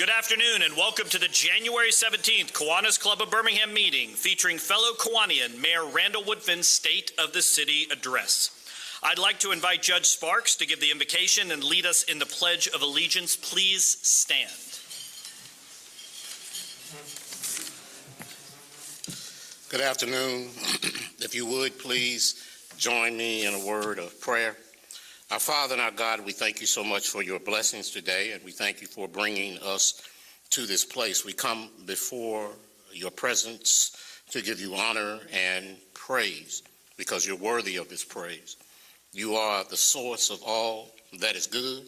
Good afternoon and welcome to the January 17th Kiwanis Club of Birmingham meeting featuring fellow Kiwanian Mayor Randall Woodfin's State of the City address. I'd like to invite Judge Sparks to give the invocation and lead us in the Pledge of Allegiance. Please stand. Good afternoon. If you would, please join me in a word of prayer. Our Father and our God, we thank you so much for your blessings today, and we thank you for bringing us to this place. We come before your presence to give you honor and praise because you're worthy of this praise. You are the source of all that is good.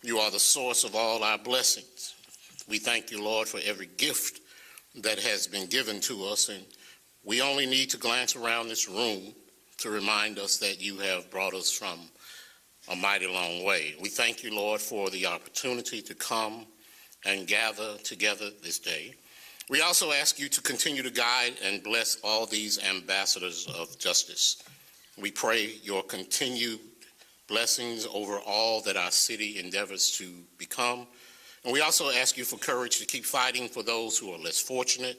You are the source of all our blessings. We thank you, Lord, for every gift that has been given to us, and we only need to glance around this room to remind us that you have brought us from a mighty long way. We thank you, Lord, for the opportunity to come and gather together this day. We also ask you to continue to guide and bless all these ambassadors of justice. We pray your continued blessings over all that our city endeavors to become. And we also ask you for courage to keep fighting for those who are less fortunate,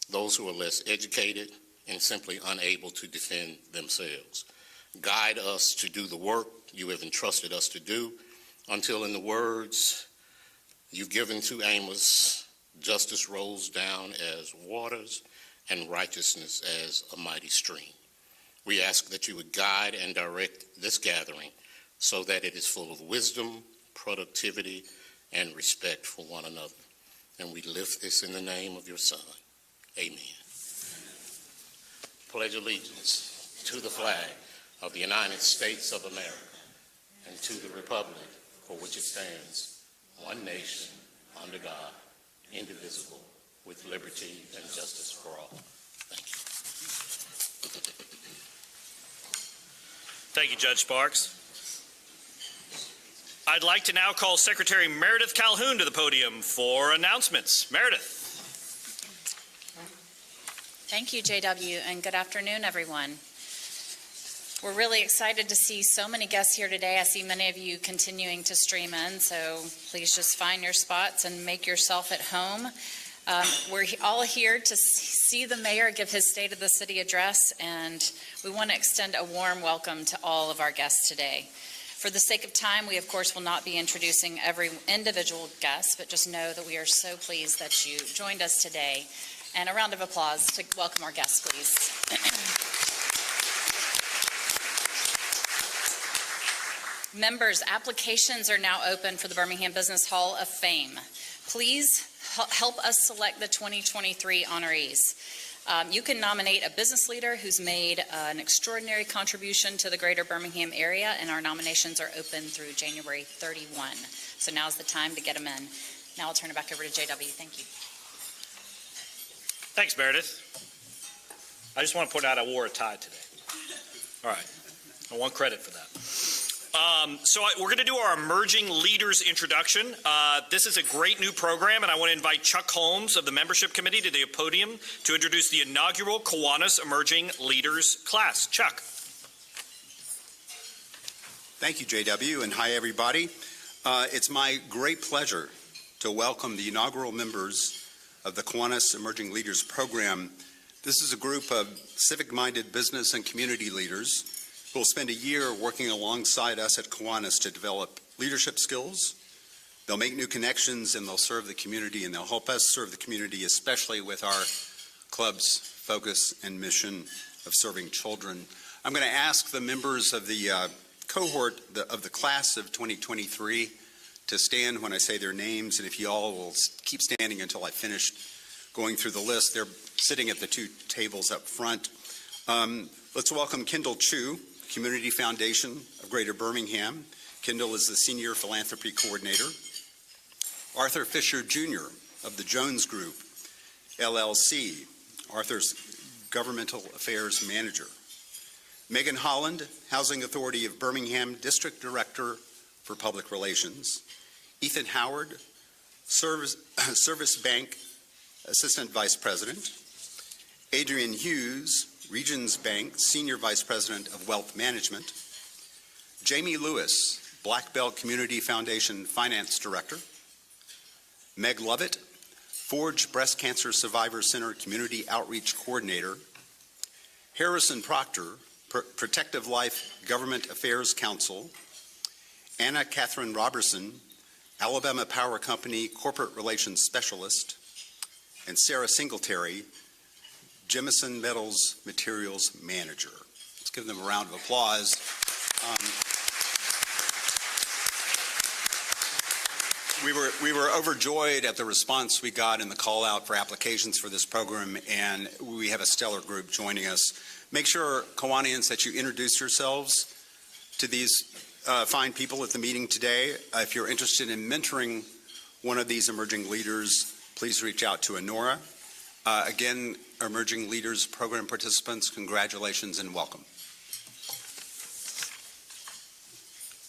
those who are less educated, and simply unable to defend themselves. Guide us to do the work you have entrusted us to do until, in the words you've given to Amos, justice rolls down as waters and righteousness as a mighty stream. We ask that you would guide and direct this gathering so that it is full of wisdom, productivity, and respect for one another. And we lift this in the name of your Son. Amen. Pledge allegiance to the flag of the United States of America and to the republic for which it stands, one nation, under God, indivisible, with liberty and justice for all. Thank you. Thank you, Judge Sparks. I'd like to now call Secretary Meredith Calhoun to the podium for announcements. Meredith. Thank you, JW, and good afternoon, everyone. We're really excited to see so many guests here today. I see many of you continuing to stream in, so please just find your spots and make yourself at home. We're all here to see the mayor give his State of the City address, and we want to extend a warm welcome to all of our guests today. For the sake of time, we of course will not be introducing every individual guest, but just know that we are so pleased that you joined us today. And a round of applause to welcome our guests, please. Members, applications are now open for the Birmingham Business Hall of Fame. Please help us select the 2023 honorees. You can nominate a business leader who's made an extraordinary contribution to the greater Birmingham area, and our nominations are open through January 31. So now's the time to get them in. Now I'll turn it back over to JW. Thank you. Thanks, Meredith. I just want to point out I wore a tie today. All right. I want credit for that. We're going to do our Emerging Leaders introduction. This is a great new program, and I want to invite Chuck Holmes of the Membership Committee to the podium to introduce the inaugural Kiwanis Emerging Leaders class. Chuck. Thank you, JW, and hi, everybody. It's my great pleasure to welcome the inaugural members of the Kiwanis Emerging Leaders Program. This is a group of civic-minded business and community leaders who will spend a year working alongside us at Kiwanis to develop leadership skills. They'll make new connections and they'll serve the community, and they'll help us serve the community, especially with our club's focus and mission of serving children. I'm going to ask the members of the cohort of the class of 2023 to stand when I say their names, and if you all will keep standing until I finish going through the list. They're sitting at the two tables up front. Let's welcome Kendall Chu, Community Foundation of Greater Birmingham. Kendall is the Senior Philanthropy Coordinator. Arthur Fisher Jr. of the Jones Group, LLC, Arthur's Governmental Affairs Manager. Megan Holland, Housing Authority of Birmingham District Director for Public Relations. Ethan Howard, Service Bank Assistant Vice President. Adrian Hughes, Regions Bank Senior Vice President of Wealth Management. Jamie Lewis, Black Belt Community Foundation Finance Director. Meg Lovett, Forge Breast Cancer Survivor Center Community Outreach Coordinator, Harrison Proctor, Protective Life Government Affairs Counsel, Anna Catherine Robertson, Alabama Power Company Corporate Relations Specialist, and Sarah Singletary, Jemison Metals Materials Manager. Let's give them a round of applause. We were overjoyed at the response we got in the call out for applications for this program, and we have a stellar group joining us. Make sure, Kiwanians, that you introduce yourselves to these fine people at the meeting today. If you're interested in mentoring one of these emerging leaders, please reach out to Honora. Again, Emerging Leaders Program participants, congratulations and welcome.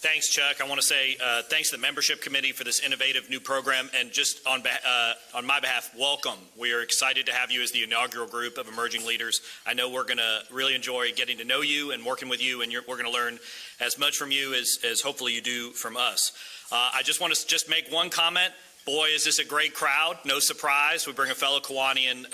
Thanks, Chuck. I want to say thanks to the membership committee for this innovative new program, and just on my behalf, welcome. We are excited to have you as the inaugural group of emerging leaders. I know we're going to really enjoy getting to know you and working with you, and we're going to learn as much from you as hopefully you do from us. I just want to make one comment. Boy, is this a great crowd. No surprise. We bring a fellow Kiwanian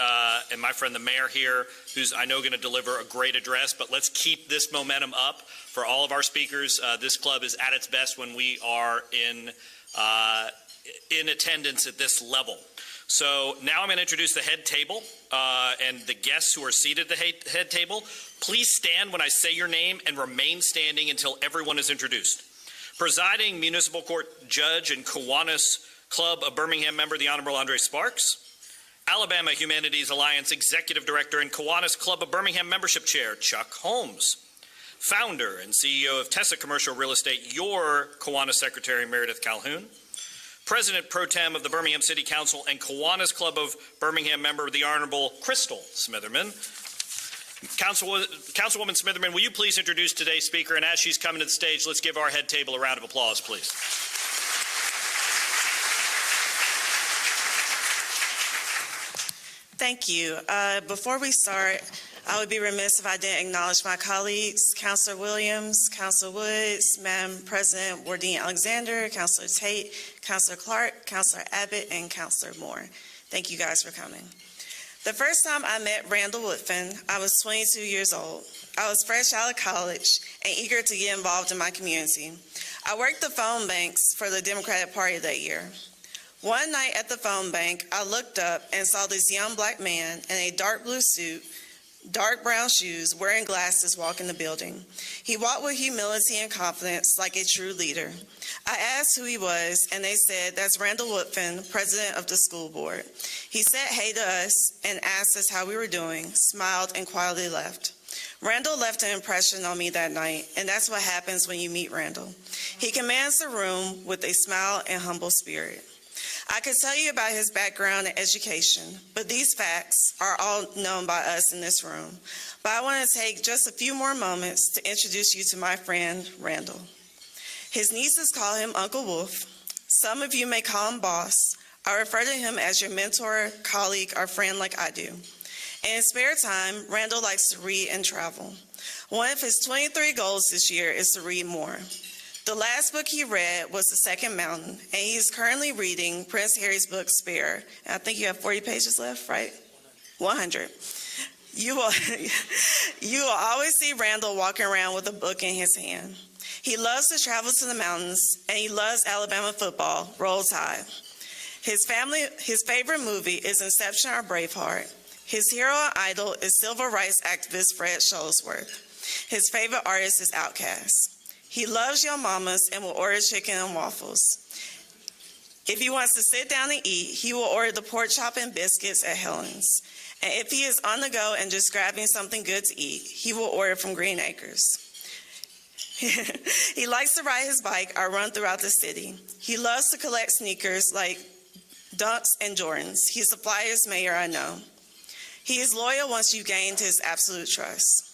and my friend the mayor here, who's I know going to deliver a great address, but let's keep this momentum up for all of our speakers. This club is at its best when we are in attendance at this level. So now I'm going to introduce the head table and the guests who are seated at the head table. Please stand when I say your name and remain standing until everyone is introduced. Presiding Municipal Court Judge and Kiwanis Club of Birmingham member, the Honorable Andre Sparks. Alabama Humanities Alliance Executive Director and Kiwanis Club of Birmingham Membership Chair, Chuck Holmes. Founder and CEO of Tessa Commercial Real Estate, your Kiwanis Secretary, Meredith Calhoun. President Pro Tem of the Birmingham City Council and Kiwanis Club of Birmingham member, the Honorable Crystal Smitherman. Councilwoman Smitherman, will you please introduce today's speaker? And as she's coming to the stage, let's give our head table a round of applause, please. Thank you. Before we start, I would be remiss if I didn't acknowledge my colleagues, Councilor Williams, Councilor Woods, Madam President Wardine Alexander, Councilor Tate, Councilor Clark, Councilor Abbott, and Councilor Moore. Thank you guys for coming. The first time I met Randall Woodfin, I was 22 years old. I was fresh out of college and eager to get involved in my community. I worked the phone banks for the Democratic Party that year. One night at the phone bank, I looked up and saw this young black man in a dark blue suit, dark brown shoes, wearing glasses walk in the building. He walked with humility and confidence like a true leader. I asked who he was, and they said, "That's Randall Woodfin, president of the school board." He said hey to us and asked us how we were doing, smiled, and quietly left. Randall left an impression on me that night, and that's what happens when you meet Randall. He commands the room with a smile and humble spirit. I could tell you about his background and education, but these facts are all known by us in this room. But I want to take just a few more moments to introduce you to my friend, Randall. His nieces call him Uncle Wolf. Some of you may call him Boss. I refer to him as your mentor, colleague, or friend like I do. In his spare time, Randall likes to read and travel. One of his 23 goals this year is to read more. The last book he read was The Second Mountain, and he is currently reading Prince Harry's book, Spare. And I think you have 40 pages left, right? 100. You will always see Randall walking around with a book in his hand. He loves to travel to the mountains, and he loves Alabama football, Roll Tide. His favorite movie is Inception or Braveheart. His hero and idol is civil rights activist Fred Shuttlesworth. His favorite artist is Outkast. He loves Yo Mamas and will order chicken and waffles. If he wants to sit down and eat, he will order the pork chop and biscuits at Helen's. And if he is on the go and just grabbing something good to eat, he will order from Green Acres. He likes to ride his bike or run throughout the city. He loves to collect sneakers like Dunks and Jordans. He's the flyest mayor I know. He is loyal once you gain his absolute trust.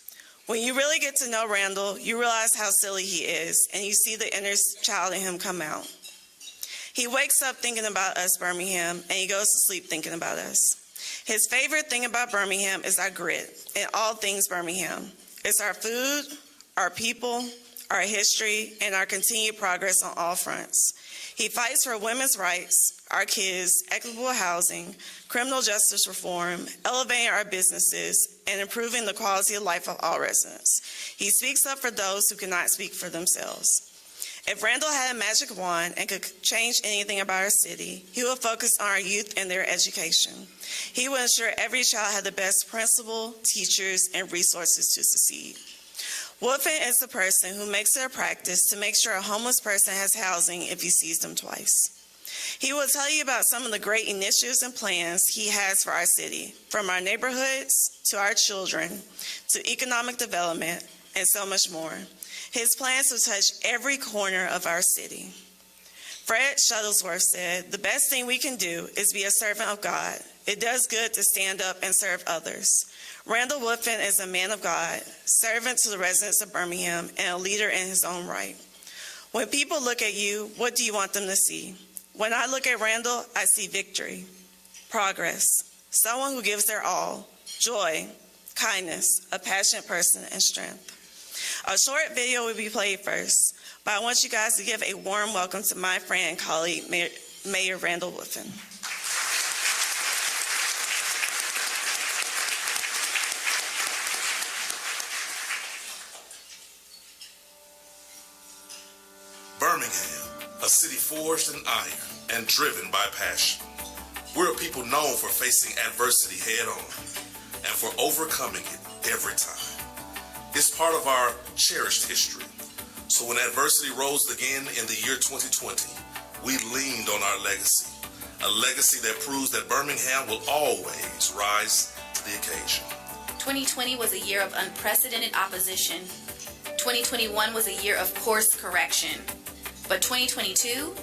When you really get to know Randall, you realize how silly he is, and you see the inner child in him come out. He wakes up thinking about us, Birmingham, and he goes to sleep thinking about us. His favorite thing about Birmingham is our grit and all things Birmingham. It's our food, our people, our history, and our continued progress on all fronts. He fights for women's rights, our kids, equitable housing, criminal justice reform, elevating our businesses, and improving the quality of life of all residents. He speaks up for those who cannot speak for themselves. If Randall had a magic wand and could change anything about our city, he would focus on our youth and their education. He would ensure every child had the best principal, teachers, and resources to succeed. Woodfin is the person who makes it a practice to make sure a homeless person has housing if he sees them twice. He will tell you about some of the great initiatives and plans he has for our city, from our neighborhoods to our children to economic development and so much more. His plans will touch every corner of our city. Fred Shuttlesworth said, "The best thing we can do is be a servant of God. It does good to stand up and serve others." Randall Woodfin is a man of God, servant to the residents of Birmingham, and a leader in his own right. When people look at you, what do you want them to see? When I look at Randall, I see victory, progress, someone who gives their all, joy, kindness, a passionate person, and strength. A short video will be played first, but I want you guys to give a warm welcome to my friend and colleague, Mayor Randall Woodfin. Birmingham, a city forged in iron and driven by passion. We're a people known for facing adversity head on and for overcoming it every time. It's part of our cherished history. So when adversity rose again in the year 2020, we leaned on our legacy, a legacy that proves that Birmingham will always rise to the occasion. 2020 was a year of unprecedented opposition. 2021 was a year of course correction. But 2022,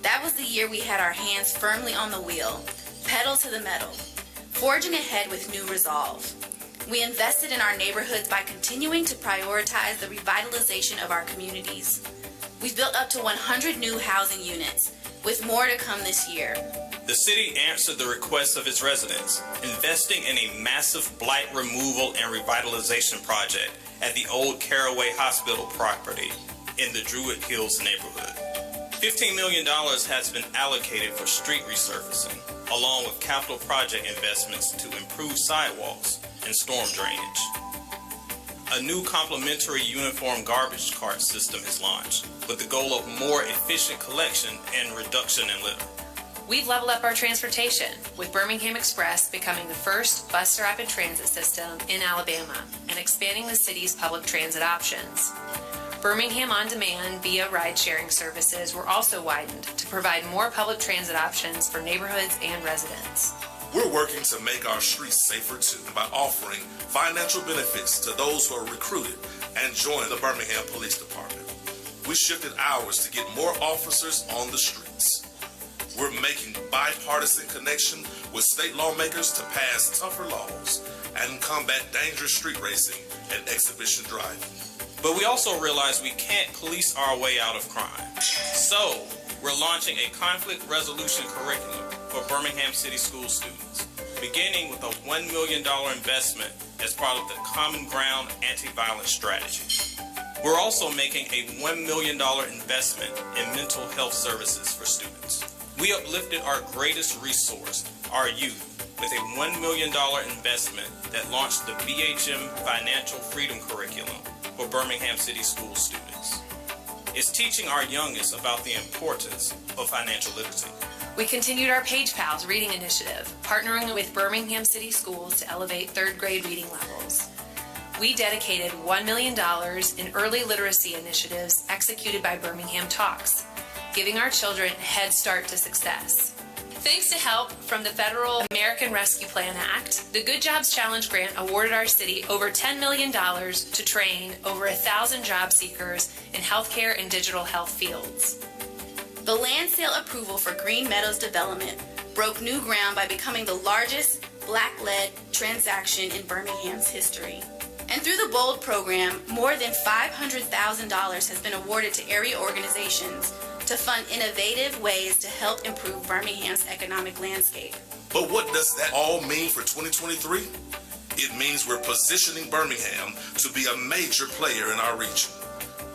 that was the year we had our hands firmly on the wheel, pedal to the metal, forging ahead with new resolve. We invested in our neighborhoods by continuing to prioritize the revitalization of our communities. We've built up to 100 new housing units, with more to come this year. The city answered the requests of its residents, investing in a massive blight removal and revitalization project at the old Caraway Hospital property in the Druid Hills neighborhood. $15 million has been allocated for street resurfacing, along with capital project investments to improve sidewalks and storm drainage. A new complimentary uniform garbage cart system is launched with the goal of more efficient collection and reduction in litter. We've leveled up our transportation, with Birmingham Express becoming the first bus rapid transit system in Alabama and expanding the city's public transit options. Birmingham On Demand via ride-sharing services were also widened to provide more public transit options for neighborhoods and residents. We're working to make our streets safer too by offering financial benefits to those who are recruited and join the Birmingham Police Department. We shifted hours to get more officers on the streets. We're making bipartisan connection with state lawmakers to pass tougher laws and combat dangerous street racing and exhibition driving. But we also realize we can't police our way out of crime. So, we're launching a conflict resolution curriculum for Birmingham City School students, beginning with a $1 million investment as part of the Common Ground anti-violence strategy. We're also making a $1 million investment in mental health services for students. We uplifted our greatest resource, our youth, with a $1 million investment that launched the BHM Financial Freedom Curriculum for Birmingham City School students. It's teaching our youngest about the importance of financial literacy. We continued our Page Pals reading initiative, partnering with Birmingham City Schools to elevate third grade reading levels. We dedicated $1 million in early literacy initiatives executed by Birmingham Talks, giving our children a head start to success. Thanks to help from the Federal American Rescue Plan Act, the Good Jobs Challenge grant awarded our city over $10 million to train over 1,000 job seekers in healthcare and digital health fields. The land sale approval for Green Meadows development broke new ground by becoming the largest black-led transaction in Birmingham's history. And through the BOLD program, more than $500,000 has been awarded to area organizations to fund innovative ways to help improve Birmingham's economic landscape. But what does that all mean for 2023? It means we're positioning Birmingham to be a major player in our region.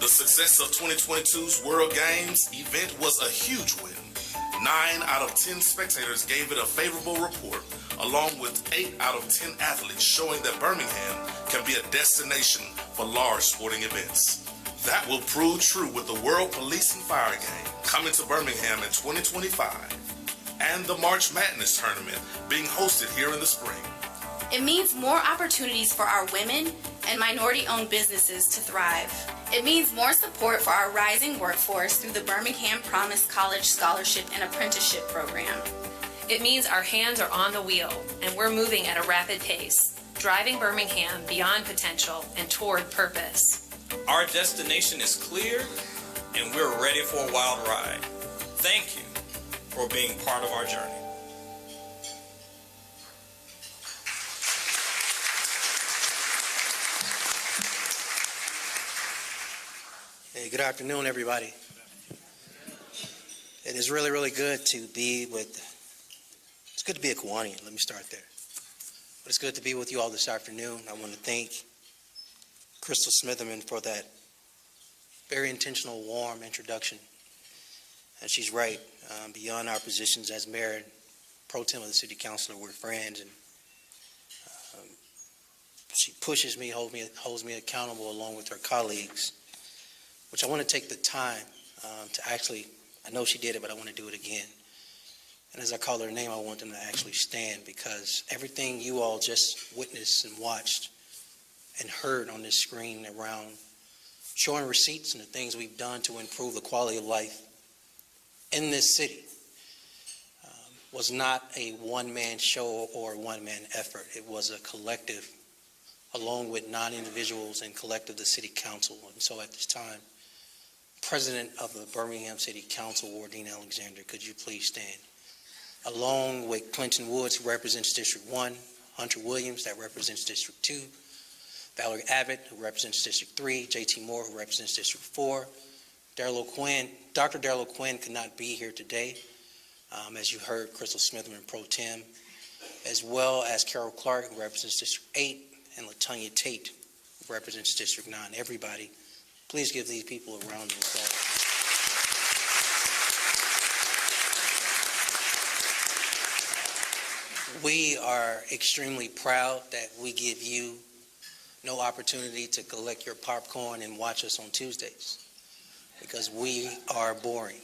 The success of 2022's World Games event was a huge win. 9 out of 10 spectators gave it a favorable report, along with 8 out of 10 athletes showing that Birmingham can be a destination for large sporting events. That will prove true with the World Police and Fire Game coming to Birmingham in 2025 and the March Madness tournament being hosted here in the spring. It means more opportunities for our women and minority-owned businesses to thrive. It means more support for our rising workforce through the Birmingham Promise College Scholarship and Apprenticeship Program. It means our hands are on the wheel and we're moving at a rapid pace, driving Birmingham beyond potential and toward purpose. Our destination is clear and we're ready for a wild ride. Thank you for being part of our journey. Hey, good afternoon, everybody. It is really, really good to be it's good to be a Kiwanian. Let me start there. But it's good to be with you all this afternoon. I want to thank Crystal Smitherman for that very intentional, warm introduction. And she's right. Beyond our positions as mayor and pro tem of the city councilor, we're friends, and she pushes me, holds me accountable along with her colleagues, which I want to take the time to actually, I know she did it, but I want to do it again. And as I call her name, I want them to actually stand, because everything you all just witnessed and watched and heard on this screen around showing receipts and the things we've done to improve the quality of life in this city was not a one-man show or one-man effort. It was a collective, along with non-individuals and collective the city council. And so at this time, President of the Birmingham City Council, Wardeen Alexander, could you please stand? Along with Clinton Woods, who represents District 1, Hunter Williams, that represents District 2, Valerie Abbott, who represents District 3, J.T. Moore, who represents District 4, Darrell Quinn. Dr. Darrell Quinn could not be here today, as you heard, Crystal Smitherman, Pro Tem, as well as Carol Clark, who represents District 8, and LaTonya Tate, who represents District 9. Everybody, please give these people a round of applause. We are extremely proud that we give you no opportunity to collect your popcorn and watch us on Tuesdays, because we are boring.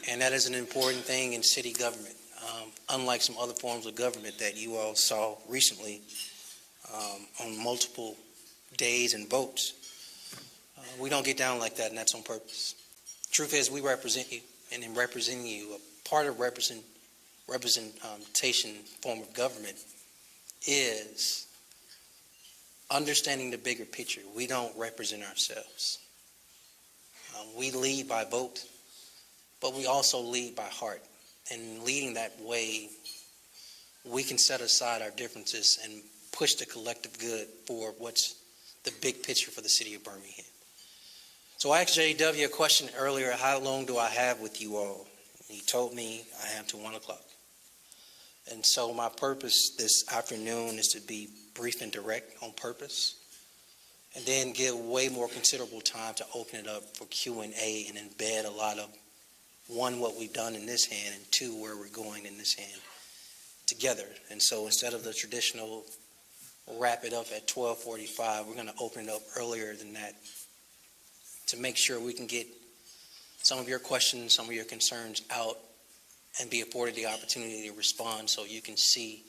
And that is an important thing in city government. Unlike some other forms of government that you all saw recently on multiple days and votes, we don't get down like that, and that's on purpose. Truth is, we represent you, and in representing you, a part of representation form of government is understanding the bigger picture. We don't represent ourselves. We lead by vote, but we also lead by heart. And leading that way, we can set aside our differences and push the collective good for what's the big picture for the city of Birmingham. So I asked JW a question earlier: how long do I have with you all? He told me I have to 1 o'clock. And so my purpose this afternoon is to be brief and direct on purpose, and then give way more considerable time to open it up for Q&A and embed a lot of, one, what we've done in this hand, and two, where we're going in this hand together. And so instead of the traditional wrap it up at 12:45, we're going to open it up earlier than that to make sure we can get some of your questions, some of your concerns out, and be afforded the opportunity to respond so you can see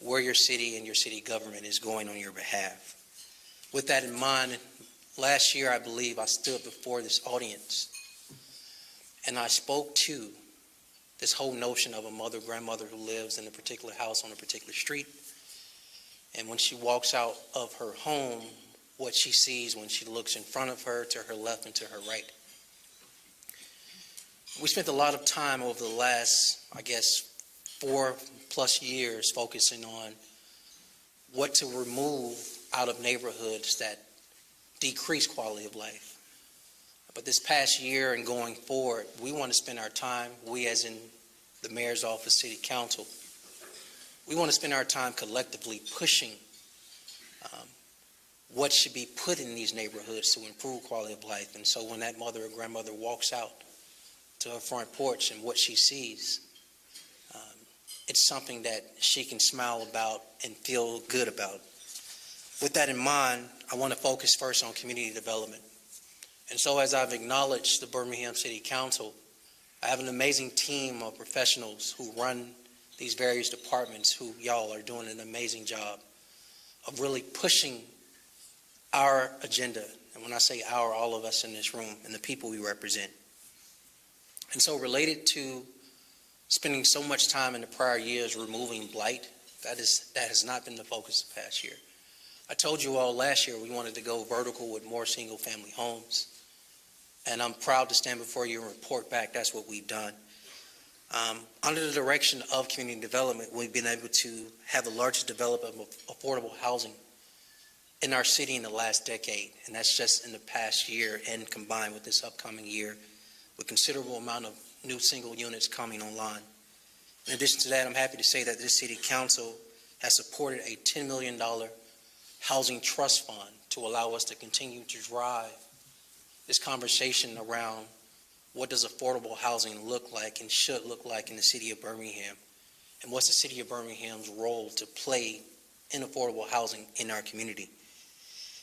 where your city and your city government is going on your behalf. With that in mind, last year, I believe, I stood before this audience and I spoke to this whole notion of a mother, grandmother who lives in a particular house on a particular street. And when she walks out of her home, what she sees when she looks in front of her, to her left, and to her right. We spent a lot of time over the last, 4+ years focusing on what to remove out of neighborhoods that decrease quality of life. But this past year and going forward, we want to spend our time, we as in the mayor's office, city council, we want to spend our time collectively pushing what should be put in these neighborhoods to improve quality of life. And so when that mother or grandmother walks out to her front porch and what she sees, it's something that she can smile about and feel good about. With that in mind, I want to focus first on community development. And so as I've acknowledged the Birmingham City Council, I have an amazing team of professionals who run these various departments who y'all are doing an amazing job of really pushing our agenda. And when I say our, all of us in this room and the people we represent. And so related to spending so much time in the prior years removing blight, that has not been the focus of the past year. I told you all last year we wanted to go vertical with more single-family homes. And I'm proud to stand before you and report back that's what we've done. Under the direction of community development, we've been able to have the largest development of affordable housing in our city in the last decade. And that's just in the past year and combined with this upcoming year with considerable amount of new single units coming online. In addition to that, I'm happy to say that this city council has supported a $10 million housing trust fund to allow us to continue to drive this conversation around what does affordable housing look like and should look like in the city of Birmingham, and what's the city of Birmingham's role to play in affordable housing in our community.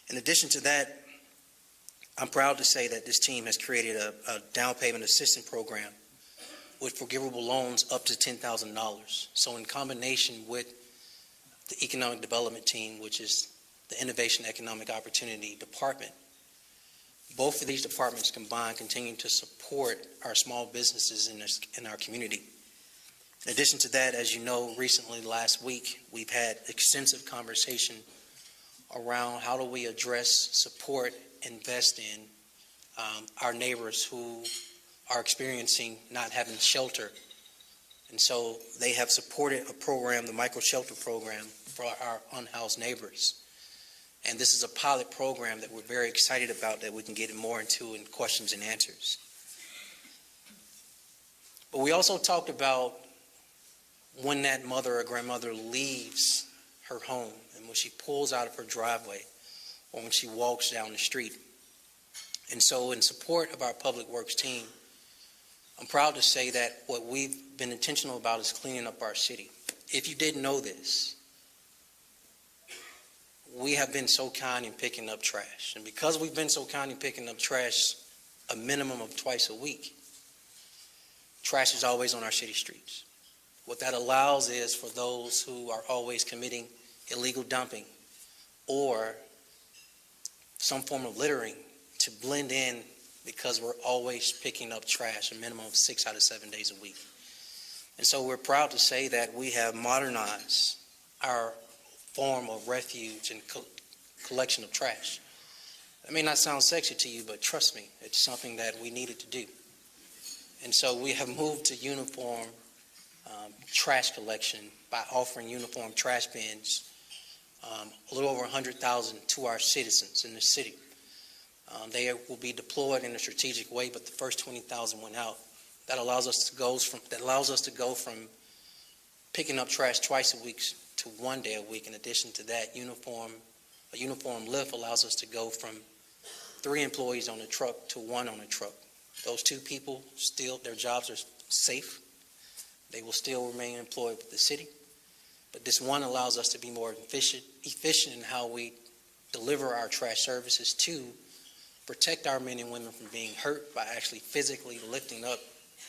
In addition to that, I'm proud to say that this team has created a down payment assistance program with forgivable loans up to $10,000. So in combination with the economic development team, which is the Innovation Economic Opportunity Department, both of these departments combined continue to support our small businesses in our community. In addition to that, as you know, recently last week, we've had extensive conversation around how do we address, support, invest in our neighbors who are experiencing not having shelter. And so they have supported a program, the Micro Shelter Program, for our unhoused neighbors. And this is a pilot program that we're very excited about that we can get more into in questions and answers. But we also talked about when that mother or grandmother leaves her home and when she pulls out of her driveway or when she walks down the street. And so in support of our public works team, I'm proud to say that what we've been intentional about is cleaning up our city. If you didn't know this, we have been so kind in picking up trash. And because we've been so kind in picking up trash a minimum of twice a week, trash is always on our city streets. What that allows is for those who are always committing illegal dumping or some form of littering to blend in because we're always picking up trash a minimum of 6 out of 7 days a week. And so we're proud to say that we have modernized our form of refuge and collection of trash. That may not sound sexy to you, but trust me, it's something that we needed to do. And so we have moved to uniform trash collection by offering uniform trash bins, a little over 100,000 to our citizens in the city. They will be deployed in a strategic way, but the first 20,000 went out. That allows us to go from picking up trash twice a week to 1 day a week. In addition to that, a uniform lift allows us to go from 3 employees on a truck to 1 on a truck. Those 2 people still, their jobs are safe. They will still remain employed with the city. But this one allows us to be more efficient in how we deliver our trash services to protect our men and women from being hurt by actually physically lifting up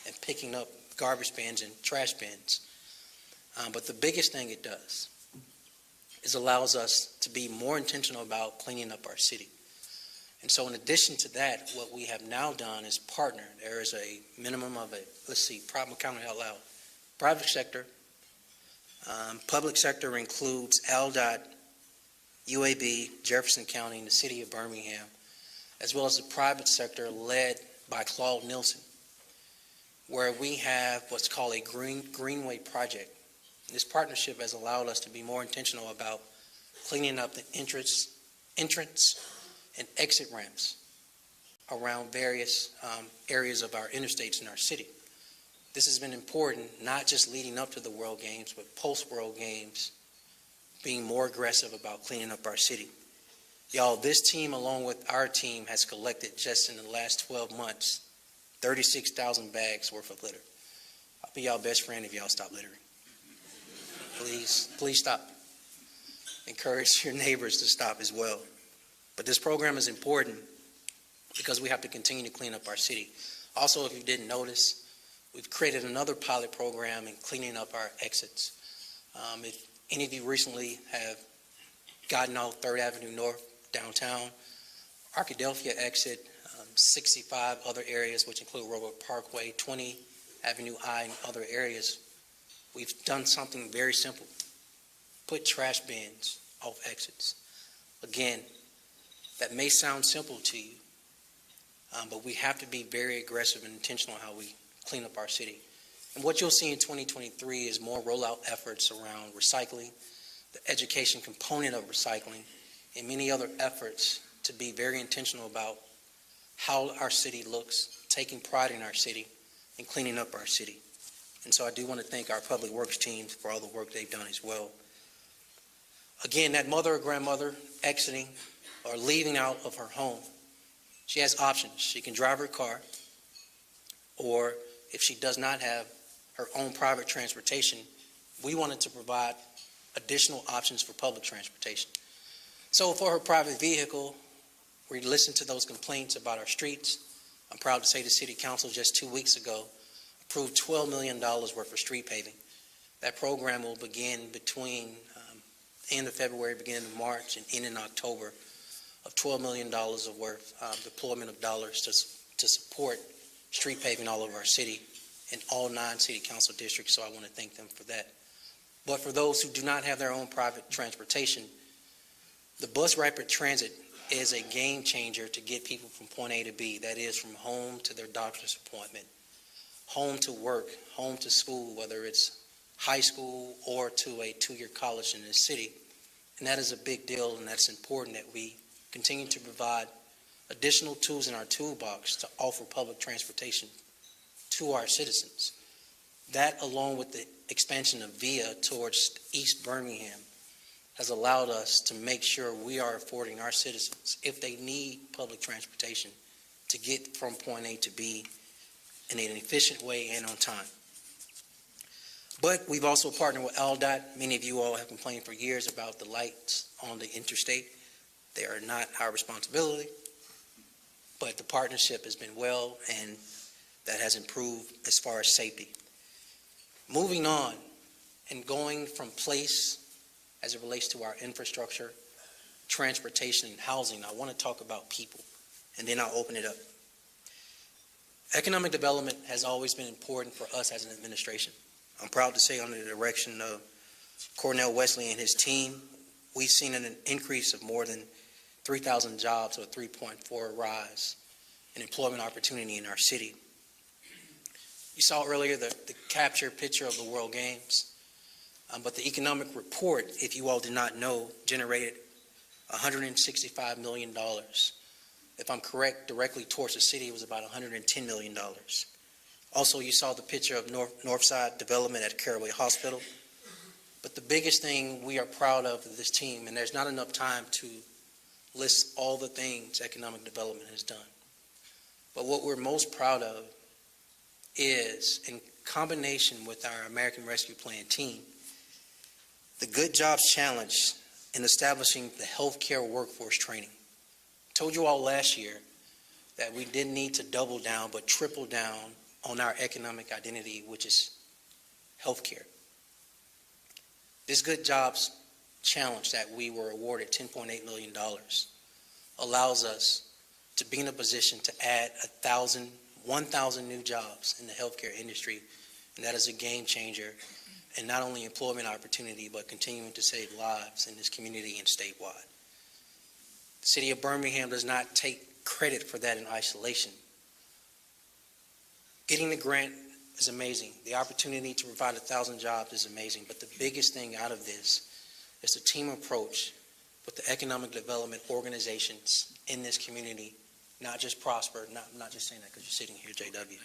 and picking up garbage bins and trash bins. But the biggest thing it does is allows us to be more intentional about cleaning up our city. And so in addition to that, what we have now done is partner. There is a minimum of I'm counting out loud. Private sector, public sector includes ALDOT, UAB, Jefferson County, and the city of Birmingham, as well as the private sector led by Claude Nielsen, where we have what's called a Greenway project. This partnership has allowed us to be more intentional about cleaning up the entrance and exit ramps around various areas of our interstates in our city. This has been important, not just leading up to the World Games, but post-World Games, being more aggressive about cleaning up our city. Y'all, this team, along with our team, has collected just in the last 12 months, 36,000 bags worth of litter. I'll be y'all best friend if y'all stop littering. Please stop. Encourage your neighbors to stop as well. But this program is important because we have to continue to clean up our city. Also, if you didn't notice, we've created another pilot program in cleaning up our exits. If any of you recently have gotten off 3rd Avenue North downtown, Arkadelphia exit, 65 other areas, which include Robert Parkway, 20 Avenue I, and other areas, we've done something very simple. Put trash bins off exits. Again, that may sound simple to you, but we have to be very aggressive and intentional how we clean up our city. And what you'll see in 2023 is more rollout efforts around recycling, the education component of recycling, and many other efforts to be very intentional about how our city looks, taking pride in our city, and cleaning up our city. And so I do want to thank our public works teams for all the work they've done as well. Again, that mother or grandmother exiting or leaving out of her home, she has options. She can drive her car, or if she does not have her own private transportation, we wanted to provide additional options for public transportation. So for her private vehicle, we listened to those complaints about our streets. I'm proud to say the City Council just 2 weeks ago approved $12 million worth of street paving. That program will begin between end of February, beginning of March, and end in October, of $12 million of worth deployment of dollars to support street paving all over our city in all 9 City Council districts, so I want to thank them for that. But for those who do not have their own private transportation, the bus rapid transit is a game changer to get people from point A to B. That is from home to their doctor's appointment, home to work, home to school, whether it's high school or to a 2-year college in this city. And that is a big deal, and that's important that we continue to provide additional tools in our toolbox to offer public transportation to our citizens. That, along with the expansion of VIA towards East Birmingham, has allowed us to make sure we are affording our citizens, if they need public transportation, to get from point A to B in an efficient way and on time. But we've also partnered with ALDOT. Many of you all have complained for years about the lights on the interstate. They are not our responsibility, but the partnership has been well, and that has improved as far as safety. Moving on and going from place as it relates to our infrastructure, transportation, and housing, I want to talk about people, and then I'll open it up. Economic development has always been important for us as an administration. I'm proud to say, under the direction of Cornell Wesley and his team, we've seen an increase of more than 3,000 jobs, or 3.4 rise in employment opportunity in our city. You saw earlier the capture picture of the World Games, but the economic report, if you all did not know, generated $165 million. If I'm correct, directly towards the city, it was about $110 million. Also, you saw the picture of Northside development at Caraway Hospital. But the biggest thing we are proud of this team, and there's not enough time to list all the things economic development has done. But what we're most proud of is, in combination with our American Rescue Plan team, the Good Jobs Challenge in establishing the healthcare workforce training. I told you all last year that we didn't need to double down, but triple down on our economic identity, which is healthcare. This Good Jobs Challenge that we were awarded $10.8 million allows us to be in a position to add 1,000 new jobs in the healthcare industry, and that is a game changer in not only employment opportunity, but continuing to save lives in this community and statewide. The city of Birmingham does not take credit for that in isolation. Getting the grant is amazing. The opportunity to provide 1,000 jobs is amazing, but the biggest thing out of this is the team approach with the economic development organizations in this community, not just Prosper, not just saying that because you're sitting here, JW.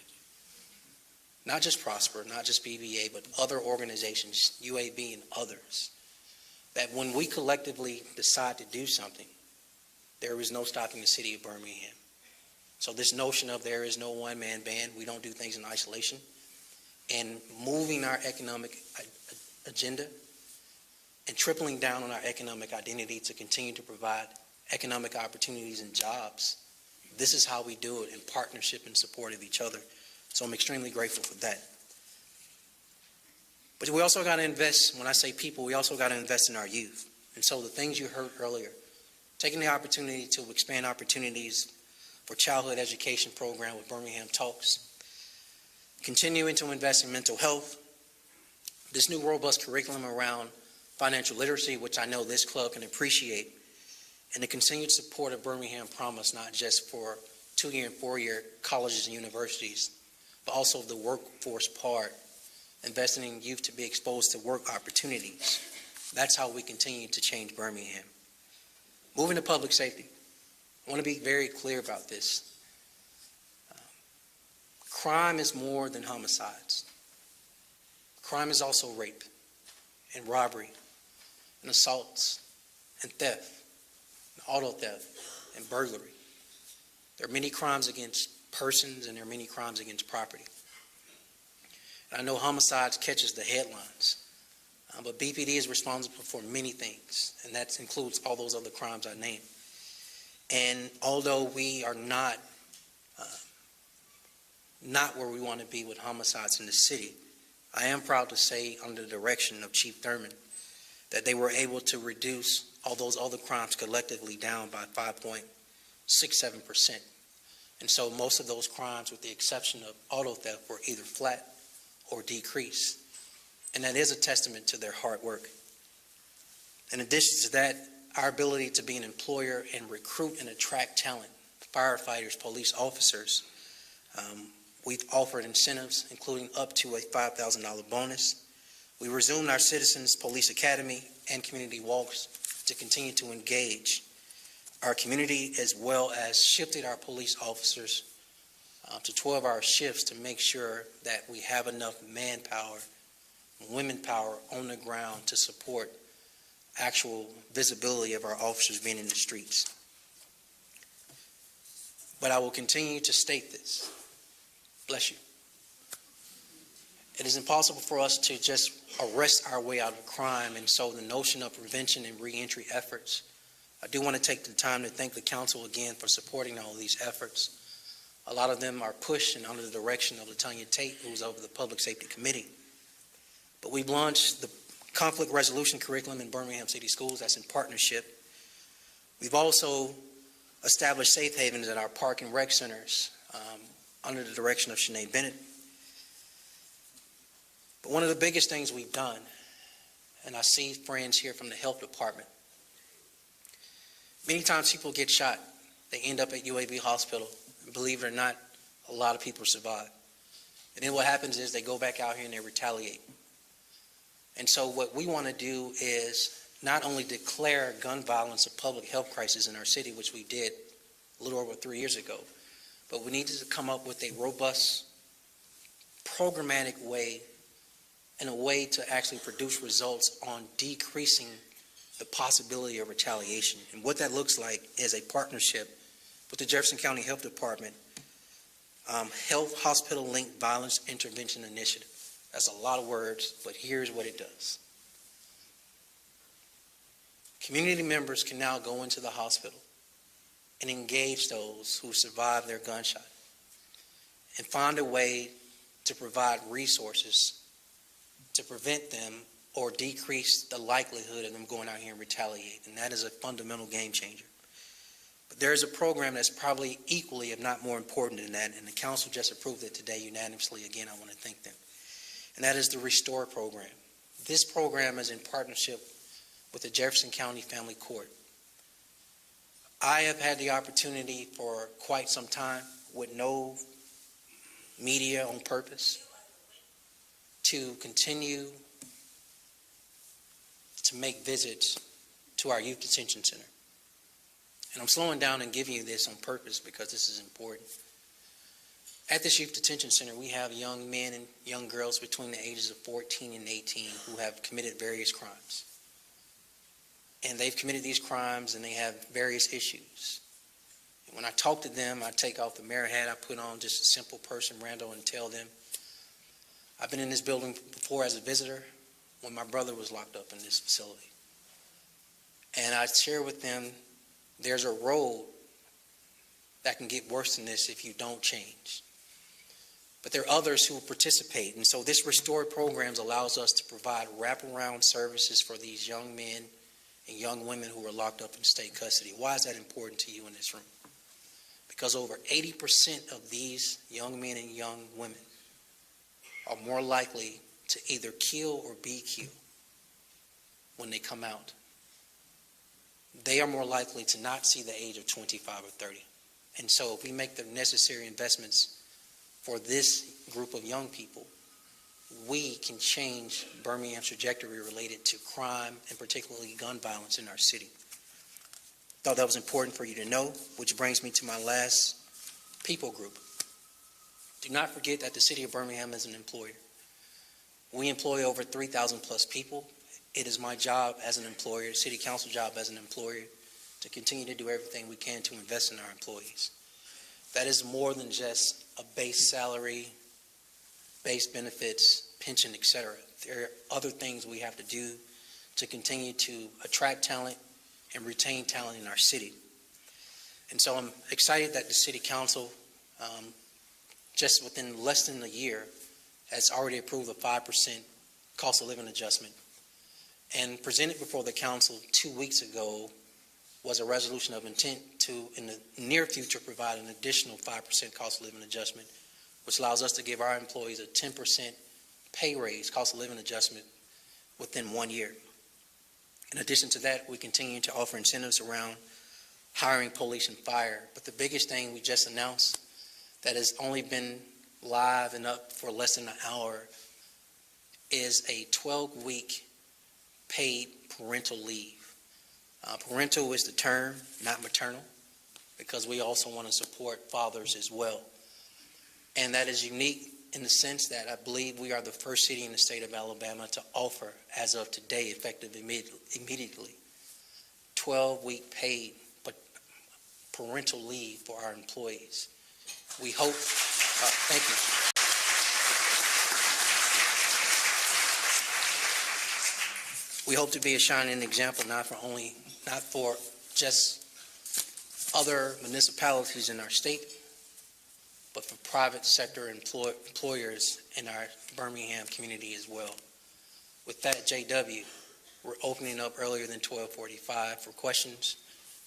Not just Prosper, not just BVA, but other organizations, UAB and others, that when we collectively decide to do something, there is no stopping the city of Birmingham. So this notion of there is no one-man band, we don't do things in isolation, and moving our economic agenda and tripling down on our economic identity to continue to provide economic opportunities and jobs, this is how we do it, in partnership and support of each other. So I'm extremely grateful for that. But we also got to invest, when I say people, we also got to invest in our youth. And so the things you heard earlier, taking the opportunity to expand opportunities for childhood education program with Birmingham Talks, continuing to invest in mental health, this new robust curriculum around financial literacy, which I know this club can appreciate, and the continued support of Birmingham Promise, not just for 2-year and 4-year colleges and universities, but also the workforce part, investing in youth to be exposed to work opportunities. That's how we continue to change Birmingham. Moving to public safety, I want to be very clear about this. Crime is more than homicides. Crime is also rape and robbery and assaults and theft, and auto theft and burglary. There are many crimes against persons and there are many crimes against property. And I know homicides catches the headlines, but BPD is responsible for many things, and that includes all those other crimes I named. And although we are not where we want to be with homicides in the city, I am proud to say, under the direction of Chief Thurman, that they were able to reduce all those other crimes collectively down by 5.67%. And so most of those crimes, with the exception of auto theft, were either flat or decreased. And that is a testament to their hard work. In addition to that, our ability to be an employer and recruit and attract talent, firefighters, police officers, we've offered incentives, including up to a $5,000 bonus. We resumed our Citizens Police Academy and community walks to continue to engage our community, as well as shifted our police officers to 12-hour shifts to make sure that we have enough manpower, women power on the ground to support actual visibility of our officers being in the streets. But I will continue to state this. Bless you. It is impossible for us to just arrest our way out of crime, and so the notion of prevention and reentry efforts, I do want to take the time to thank the council again for supporting all of these efforts. A lot of them are pushed and under the direction of LaTanya Tate, who's over the Public Safety Committee. But we've launched the conflict resolution curriculum in Birmingham City Schools. That's in partnership. We've also established safe havens at our park and rec centers under the direction of Shanae Bennett. But one of the biggest things we've done, and I see friends here from the health department, many times people get shot. They end up at UAB Hospital. And believe it or not, a lot of people survive. And then what happens is they go back out here and they retaliate. And so what we want to do is not only declare gun violence a public health crisis in our city, which we did a little over 3 years ago, but we need to come up with a robust, programmatic way, and a way to actually produce results on decreasing the possibility of retaliation. And what that looks like is a partnership with the Jefferson County Health Department Health Hospital Linked Violence Intervention Initiative. That's a lot of words, but here's what it does. Community members can now go into the hospital and engage those who survived their gunshot and find a way to provide resources to prevent them or decrease the likelihood of them going out here and retaliate. And that is a fundamental game changer. But there is a program that's probably equally, if not more important than that, and the council just approved it today unanimously. Again, I want to thank them. And that is the Restore program. This program is in partnership with the Jefferson County Family Court. I have had the opportunity for quite some time, with no media on purpose, to continue to make visits to our youth detention center. And I'm slowing down and giving you this on purpose because this is important. At this youth detention center, we have young men and young girls between the ages of 14 and 18 who have committed various crimes. and they've committed these crimes and they have various issues. And when I talk to them, I take off the mayor hat, I put on just a simple person, Randall, and tell them, I've been in this building before as a visitor when my brother was locked up in this facility. And I share with them, there's a road that can get worse than this if you don't change. But there are others who will participate. And so this Restore programs allows us to provide wraparound services for these young men and young women who are locked up in state custody. Why is that important to you in this room? Because over 80% of these young men and young women are more likely to either kill or be killed when they come out. They are more likely to not see the age of 25 or 30. And so if we make the necessary investments for this group of young people, we can change Birmingham's trajectory related to crime and particularly gun violence in our city. Thought that was important for you to know, which brings me to my last people group. Do not forget that the city of Birmingham is an employer. We employ over 3,000 plus people. It is my job as an employer, city council job as an employer, to continue to do everything we can to invest in our employees. That is more than just a base salary, base benefits, pension, etc. There are other things we have to do to continue to attract talent and retain talent in our city. And so I'm excited that the city council, just within less than a year, has already approved a 5% cost of living adjustment. And presented before the council 2 weeks ago was a resolution of intent to, in the near future, provide an additional 5% cost of living adjustment, which allows us to give our employees a 10% pay raise, cost of living adjustment, within 1 year. In addition to that, we continue to offer incentives around hiring police and fire. But the biggest thing we just announced that has only been live and up for less than an hour is a 12-week paid parental leave. Parental is the term, not maternal, because we also want to support fathers as well. And that is unique in the sense that I believe we are the first city in the state of Alabama to offer, as of today, effective immediately, 12-week paid but parental leave for our employees. We hope, thank you. We hope to be a shining example, not for just other municipalities in our state, but for private sector employers in our Birmingham community as well. With that, JW, we're opening up earlier than 12:45 for questions,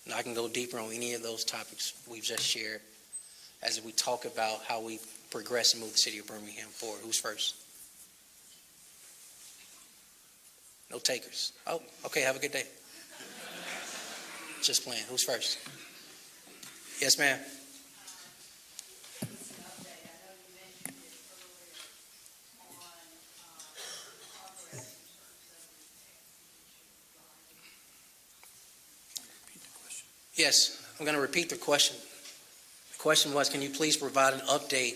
and I can go deeper on any of those topics we've just shared as we talk about how we progress and move the city of Birmingham forward. Who's first? No takers. Oh, okay, have a good day. Just playing. Who's first? Yes, ma'am. Yes, I'm going to repeat the question. The question was, can you please provide an update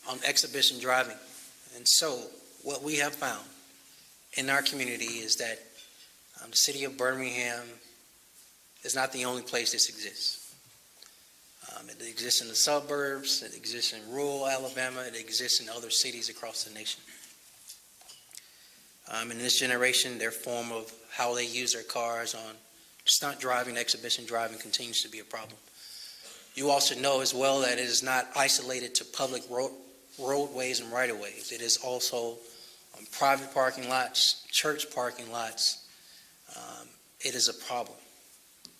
on exhibition driving? And so what we have found in our community is that the city of Birmingham is not the only place this exists. It exists in the suburbs, it exists in rural Alabama, it exists in other cities across the nation. In this generation, their form of how they use their cars on stunt driving, exhibition driving continues to be a problem. You also know as well that it is not isolated to public roadways and right-of-ways. It is also on private parking lots, church parking lots. It is a problem.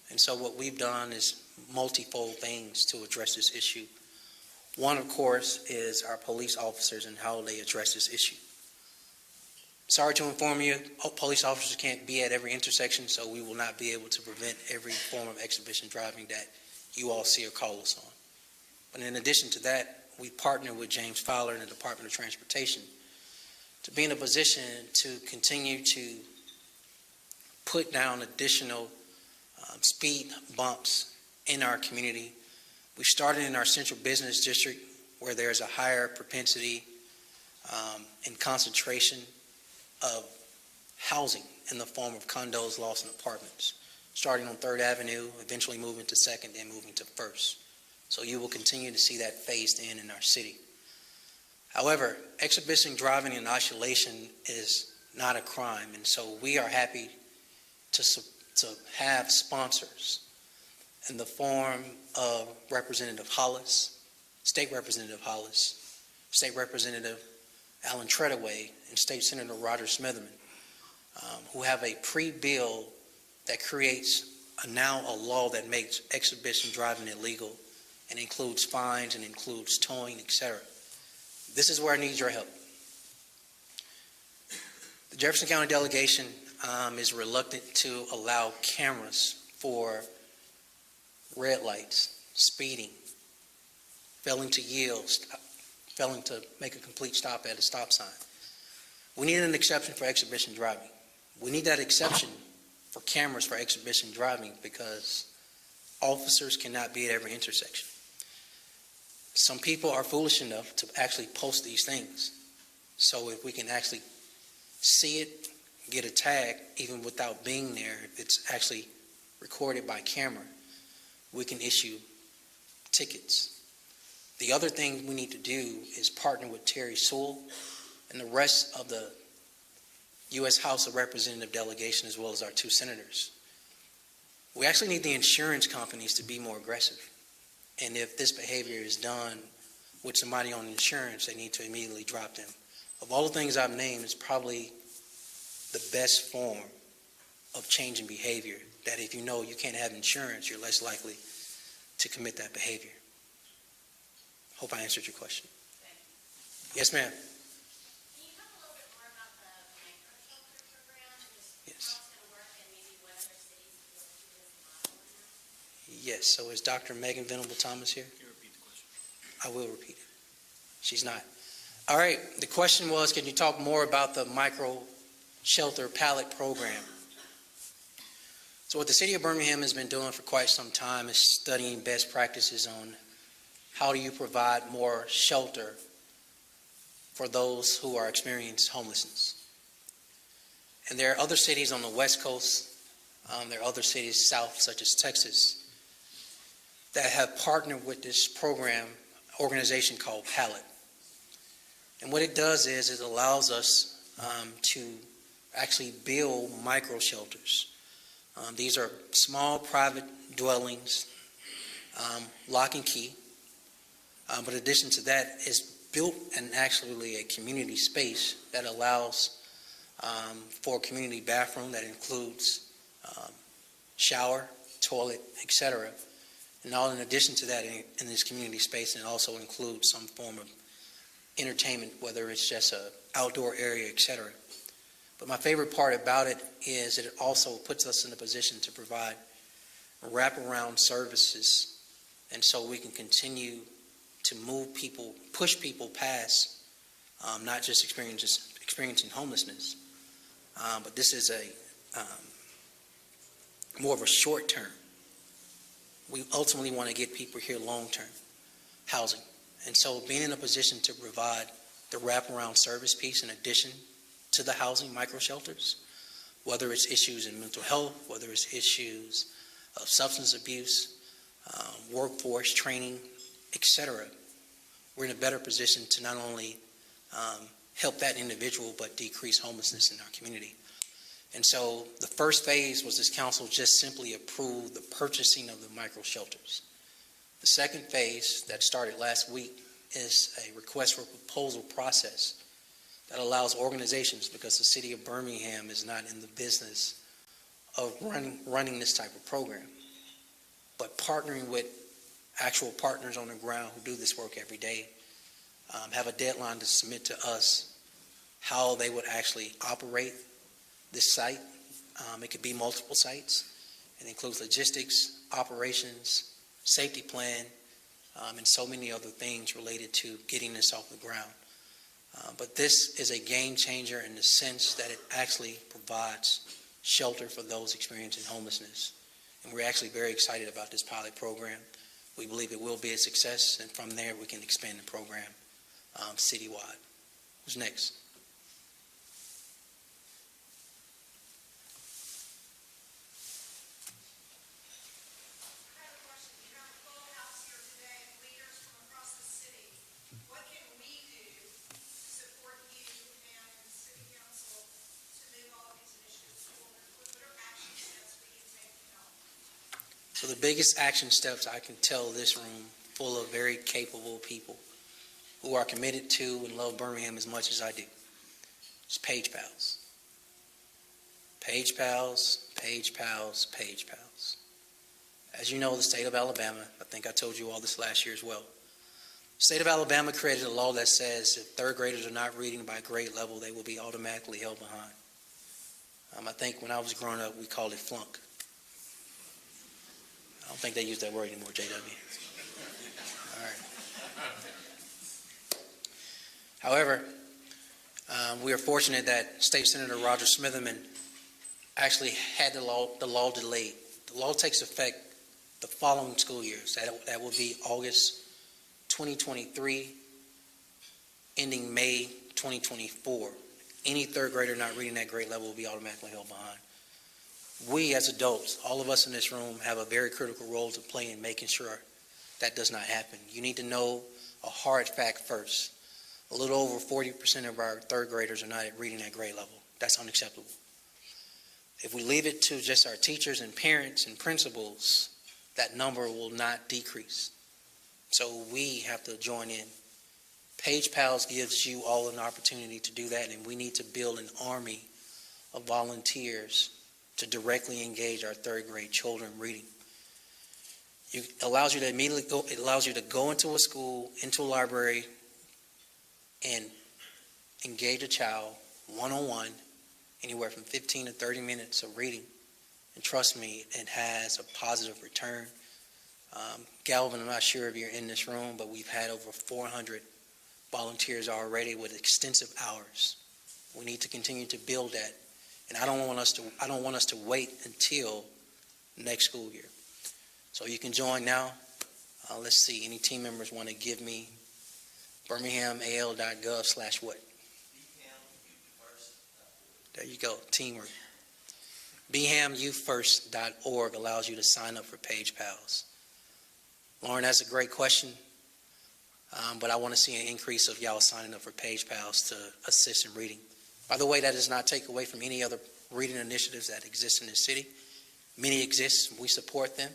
And so what we've done is multifold things to address this issue. One, of course, is our police officers and how they address this issue. Sorry to inform you, police officers can't be at every intersection, so we will not be able to prevent every form of exhibition driving that you all see or call us on. But in addition to that, we partner with James Fowler and the Department of Transportation to be in a position to continue to put down additional speed bumps in our community. We started in our central business district where there's a higher propensity and concentration of housing in the form of condos, lofts, and apartments. starting on 3rd Avenue, eventually moving to 2nd, then moving to 1st. So you will continue to see that phased in our city. However, exhibition driving in isolation is not a crime, and so we are happy to have sponsors in the form of Representative Hollis, State Representative Hollis, State Representative Alan Treadaway, and State Senator Roger Smitherman, who have a pre-bill that creates now a law that makes exhibition driving illegal and includes fines and includes towing, etc. This is where I need your help. The Jefferson County delegation is reluctant to allow cameras for red lights, speeding, failing to yield, failing to make a complete stop at a stop sign. We need an exception for exhibition driving. We need that exception for cameras for exhibition driving because officers cannot be at every intersection. Some people are foolish enough to actually post these things. So if we can actually see it, get a tag, even without being there, if it's actually recorded by camera, we can issue tickets. The other thing we need to do is partner with Terry Sewell and the rest of the U.S. House of Representative delegation, as well as our 2 senators. We actually need the insurance companies to be more aggressive. And if this behavior is done with somebody on insurance, they need to immediately drop them. Of all the things I've named, it's probably the best form of changing behavior, that if you know you can't have insurance, you're less likely to commit that behavior. Hope I answered your question. Yes, ma'am. Can you talk a little bit more about the micro-shelter program, just Yes. how it's going to work and maybe what other cities will do as a model in that? Yes, so is Dr. Megan Venable Thomas here? Can you repeat the question? I will repeat it. She's not. All right, the question was, can you talk more about the micro shelter pallet program? So what the city of Birmingham has been doing for quite some time is studying best practices on how do you provide more shelter for those who are experiencing homelessness. And there are other cities on the West Coast, there are other cities south, such as Texas, that have partnered with this program, organization called Pallet. And what it does is it allows us to actually build micro shelters. These are small private dwellings, lock and key. But in addition to that, it's built in actually a community space that allows for a community bathroom that includes shower, toilet, etc. And all in addition to that, in this community space, it also includes some form of entertainment, whether it's just an outdoor area, etc. But my favorite part about it is that it also puts us in a position to provide wraparound services, and so we can continue to move people, push people past not just experiencing homelessness, but this is a more of a short term. We ultimately want to get people here long term housing, and so being in a position to provide the wraparound service piece in addition to the housing micro shelters, whether it's issues in mental health, whether it's issues of substance abuse, workforce training, etc., we're in a better position to not only help that individual, but decrease homelessness in our community. And so the first phase was this council just simply approved the purchasing of the micro shelters. The second phase that started last week is a request for proposal process that allows organizations, because the city of Birmingham is not in the business of running this type of program, but partnering with actual partners on the ground who do this work every day, have a deadline to submit to us how they would actually operate this site. It could be multiple sites. It includes logistics, operations, safety plan, and so many other things related to getting this off the ground. But this is a game changer in the sense that it actually provides shelter for those experiencing homelessness. And we're actually very excited about this pilot program. We believe it will be a success, and from there we can expand the program citywide. Who's next? the biggest action steps I can tell this room full of very capable people who are committed to and love Birmingham as much as I do. It's Page Pals. Page Pals, Page Pals, Page Pals. As you know, the state of Alabama, I think I told you all this last year as well. The state of Alabama created a law that says if third graders are not reading by grade level, they will be automatically held behind. I think when I was growing up, we called it flunk. I don't think they use that word anymore, JW. All right. However, we are fortunate that State Senator Roger Smitherman actually had the law delayed. The law takes effect the following school years. That will be August 2023, ending May 2024. Any third grader not reading that grade level will be automatically held behind. We as adults, all of us in this room, have a very critical role to play in making sure that does not happen. You need to know a hard fact first. A little over 40% of our third graders are not reading at grade level. That's unacceptable. If we leave it to just our teachers and parents and principals, that number will not decrease. So we have to join in. Page Pals gives you all an opportunity to do that, and we need to build an army of volunteers to directly engage our third grade children reading. It allows you to go into a school, into a library, and engage a child one-on-one, anywhere from 15 to 30 minutes of reading. And trust me, it has a positive return. Galvin, I'm not sure if you're in this room, but we've had over 400 volunteers already with extensive hours. We need to continue to build that. And I don't want us to wait until next school year. So you can join now. Let's see, any team members want to give me birminghamal.gov/what? There you go, teamwork. BinghamYouthFirst.org allows you to sign up for Page Pals. Lauren, that's a great question, but I want to see an increase of y'all signing up for Page Pals to assist in reading. By the way, that does not take away from any other reading initiatives that exist in this city. Many exist, we support them.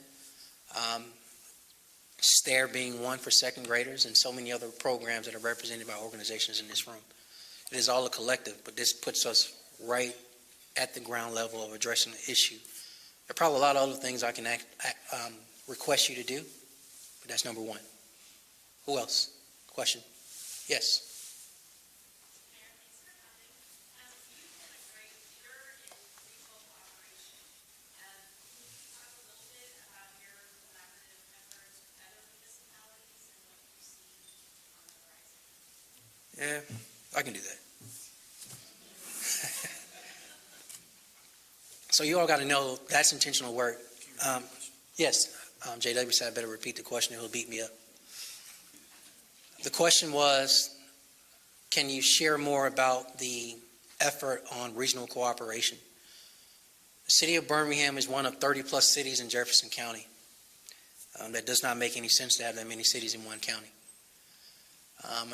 STARE being one for second graders, and so many other programs that are represented by organizations in this room. It is all a collective, but this puts us right at the ground level of addressing the issue. There are probably a lot of other things I can request you to do, but that's number one. Who else? Question? Yes. Yeah, I can do that. So you all got to know that's intentional work. Yes, JW said I better repeat the question or he'll beat me up. The question was, can you share more about the effort on regional cooperation? The city of Birmingham is one of 30 plus cities in Jefferson County. That does not make any sense to have that many cities in one county.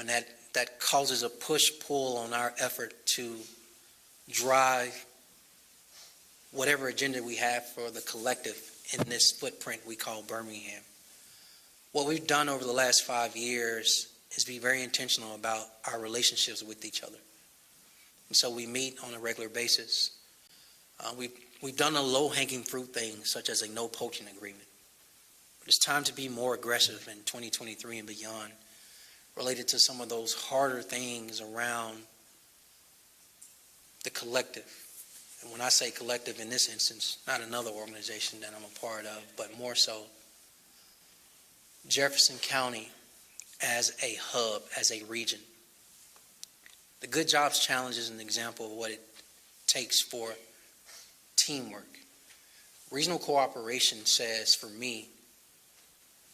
And that causes a push-pull on our effort to drive whatever agenda we have for the collective in this footprint we call Birmingham. What we've done over the last 5 years is be very intentional about our relationships with each other. And so we meet on a regular basis. We've done the low-hanging fruit things, such as a no poaching agreement. But it's time to be more aggressive in 2023 and beyond, related to some of those harder things around the collective. And when I say collective in this instance, not another organization that I'm a part of, but more so Jefferson County as a hub, as a region. The Good Jobs Challenge is an example of what it takes for teamwork. Regional cooperation says, for me,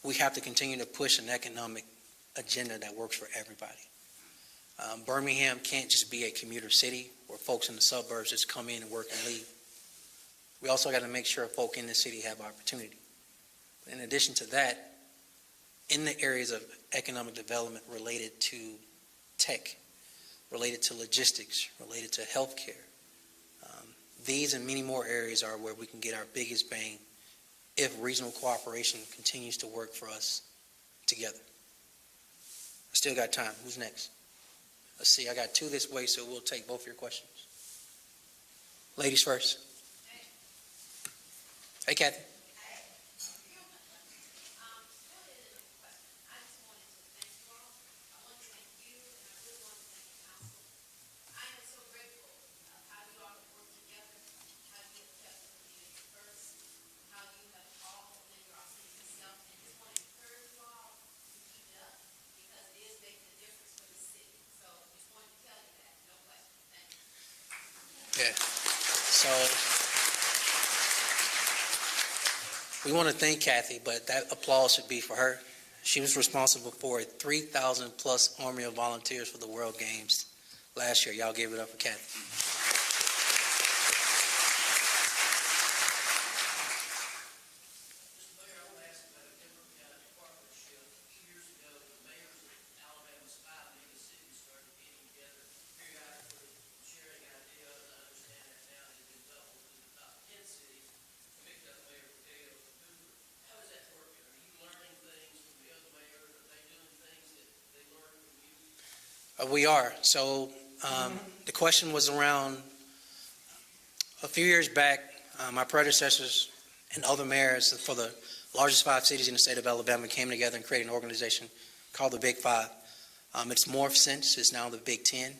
we have to continue to push an economic agenda that works for everybody. Birmingham can't just be a commuter city where folks in the suburbs just come in and work and leave. We also got to make sure folk in the city have opportunity. In addition to that, in the areas of economic development related to tech, related to logistics, related to healthcare, these and many more areas are where we can get our biggest bang if regional cooperation continues to work for us together. I still got time. Who's next? Let's see, I got two this way, so we'll take both your questions. Ladies first. Hey, Kathy. Yeah. So we want to thank Kathy, but that applause should be for her. She was responsible for 3,000 plus Army of Volunteers for the World Games last year. Y'all give it up for Kathy. We are. So the question was around a few years back, my predecessors and other mayors for the largest 5 cities in the state of Alabama came together and created an organization called the Big Five. It's morphed since. It's now the Big 10.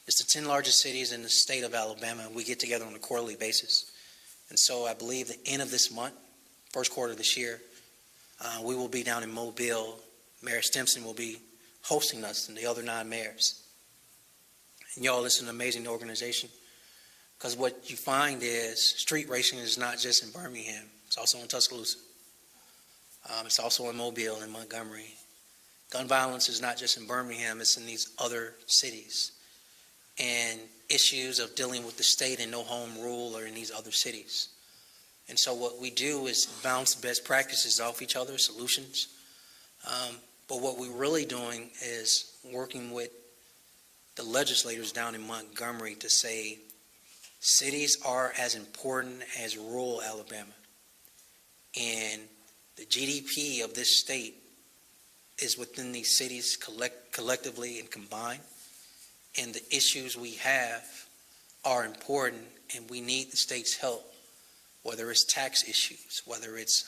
It's the 10 largest cities in the state of Alabama. We get together on a quarterly basis. And so I believe the end of this month, first quarter of this year, we will be down in Mobile. Mayor Stimson will be hosting us and the other 9 mayors. And y'all, it's an amazing organization because what you find is street racing is not just in Birmingham. It's also in Tuscaloosa. It's also in Mobile and Montgomery. Gun violence is not just in Birmingham, it's in these other cities. And issues of dealing with the state and no home rule are in these other cities. And so what we do is bounce best practices off each other, solutions. But what we're really doing is working with the legislators down in Montgomery to say cities are as important as rural Alabama. And the GDP of this state is within these cities collectively and combined. And the issues we have are important, and we need the state's help, whether it's tax issues, whether it's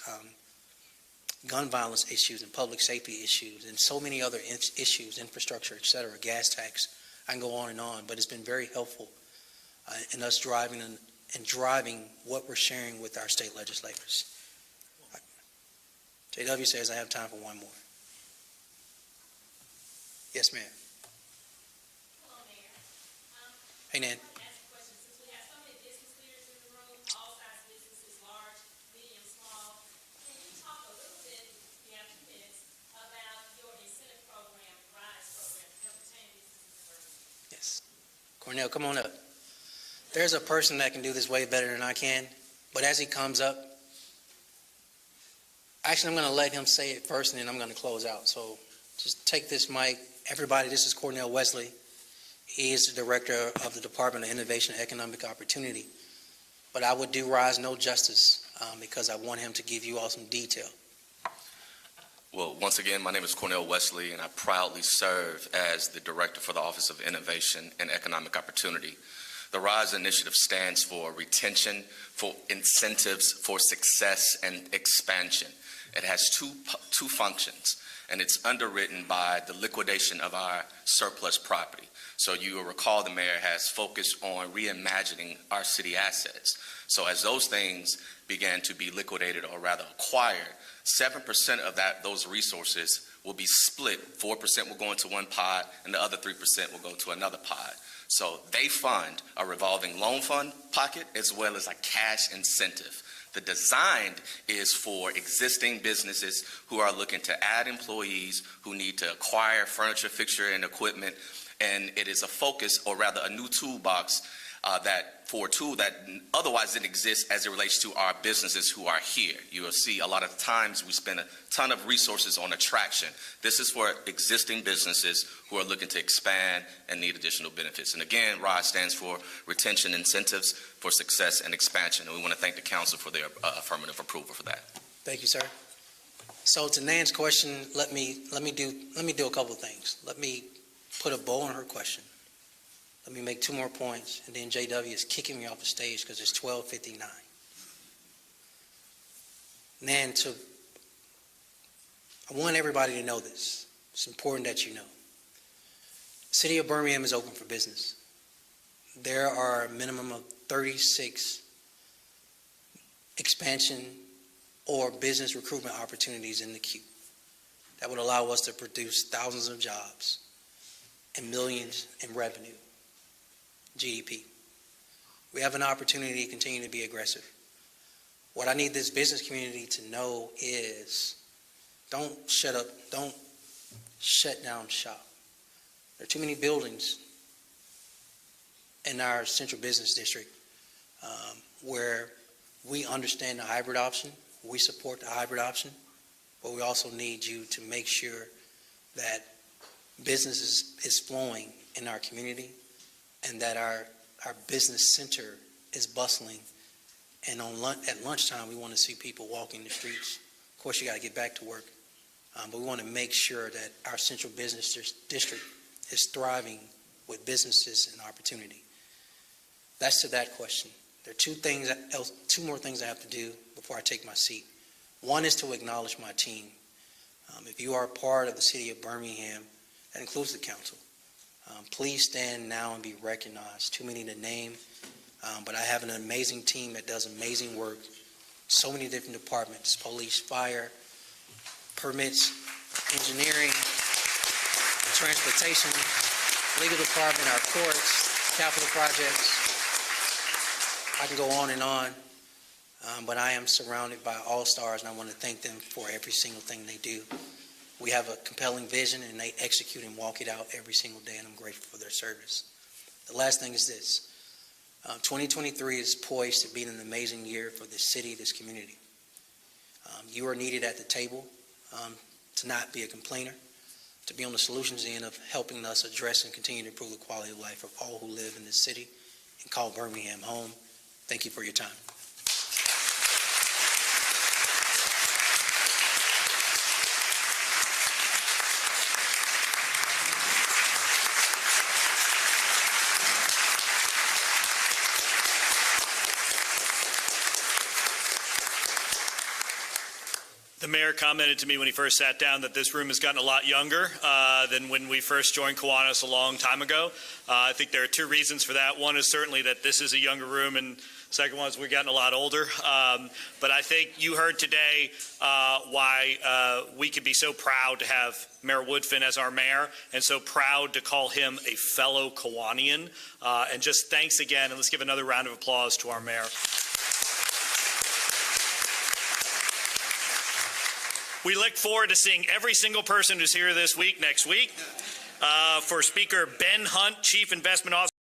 gun violence issues and public safety issues, and so many other issues, infrastructure, et cetera, gas tax. I can go on, but it's been very helpful in us driving what we're sharing with our state legislators. JW says I have time for one more. Yes, ma'am. Hello, Mayor. Hey, Nan. Since we have so many business leaders in the room, all size businesses, large, medium, small, can you talk a little bit, if you have 2 minutes, about your incentive program, RISE program, to help retain businesses in Birmingham? Yes. Cornell, come on up. There's a person that can do this way better than I can, but as he comes up, actually, I'm going to let him say it first, and then I'm going to close out. So just take this mic. Everybody, this is Cornell Wesley. He is the director of the Department of Innovation and Economic Opportunity. But I would do RISE no justice because I want him to give you all some detail. Well, once again, my name is Cornell Wesley, and I proudly serve as the Director for the Office of Innovation and Economic Opportunity. The RISE initiative stands for Retention, for Incentives for Success and Expansion. It has two functions, and it's underwritten by the liquidation of our surplus property. So you will recall the mayor has focused on reimagining our city assets. So as those things began to be liquidated, or rather acquired, 7% of those resources will be split. 4% will go into one pot, and the other 3% will go to another pot. So they fund a revolving loan fund pocket as well as a cash incentive. The design is for existing businesses who are looking to add employees, who need to acquire furniture, fixture, and equipment. And it is a focus, or rather a new toolbox, for a tool that otherwise didn't exist as it relates to our businesses who are here. You will see a lot of times we spend a ton of resources on attraction. This is for existing businesses who are looking to expand and need additional benefits. And again, RISE stands for Retention Incentives for Success and Expansion. And we want to thank the council for their affirmative approval for that. Thank you, sir. So to Nan's question, let me do a couple of things. Let me put a bow on her question. Let me make two more points, and then JW is kicking me off the stage because it's 12:59. Nan, I want everybody to know this. It's important that you know. The City of Birmingham is open for business. There are a minimum of 36 expansion or business recruitment opportunities in the queue that would allow us to produce thousands of jobs and millions in revenue, GDP. We have an opportunity to continue to be aggressive. What I need this business community to know is don't shut down shop. There are too many buildings in our central business district where we understand the hybrid option. We support the hybrid option, but we also need you to make sure that business is flowing in our community and that our business center is bustling. And at lunchtime, we want to see people walking the streets. Of course, you got to get back to work, but we want to make sure that our central business district is thriving with businesses and opportunity. That's to that question. There are two more things I have to do before I take my seat. One is to acknowledge my team. If you are a part of the City of Birmingham, that includes the council, please stand now and be recognized. Too many to name, but I have an amazing team that does amazing work. So many different departments: police, fire, permits, engineering, transportation, legal department, our courts, capital projects. I can go on and on, but I am surrounded by all-stars, and I want to thank them for every single thing they do. We have a compelling vision, and they execute and walk it out every single day, and I'm grateful for their service. The last thing is this. 2023 is poised to be an amazing year for this city, this community. You are needed at the table to not be a complainer, to be on the solutions end of helping us address and continue to improve the quality of life of all who live in this city and call Birmingham home. Thank you for your time. The mayor commented to me when he first sat down that this room has gotten a lot younger than when we first joined Kiwanis a long time ago. I think there are two reasons for that. One is certainly that this is a younger room, and second one is we're getting a lot older. But I think you heard today why we could be so proud to have Mayor Woodfin as our mayor, and so proud to call him a fellow Kiwanian. And just thanks again, and let's give another round of applause to our mayor. We look forward to seeing every single person who's here this week next week. For Speaker Ben Hunt, Chief Investment Officer.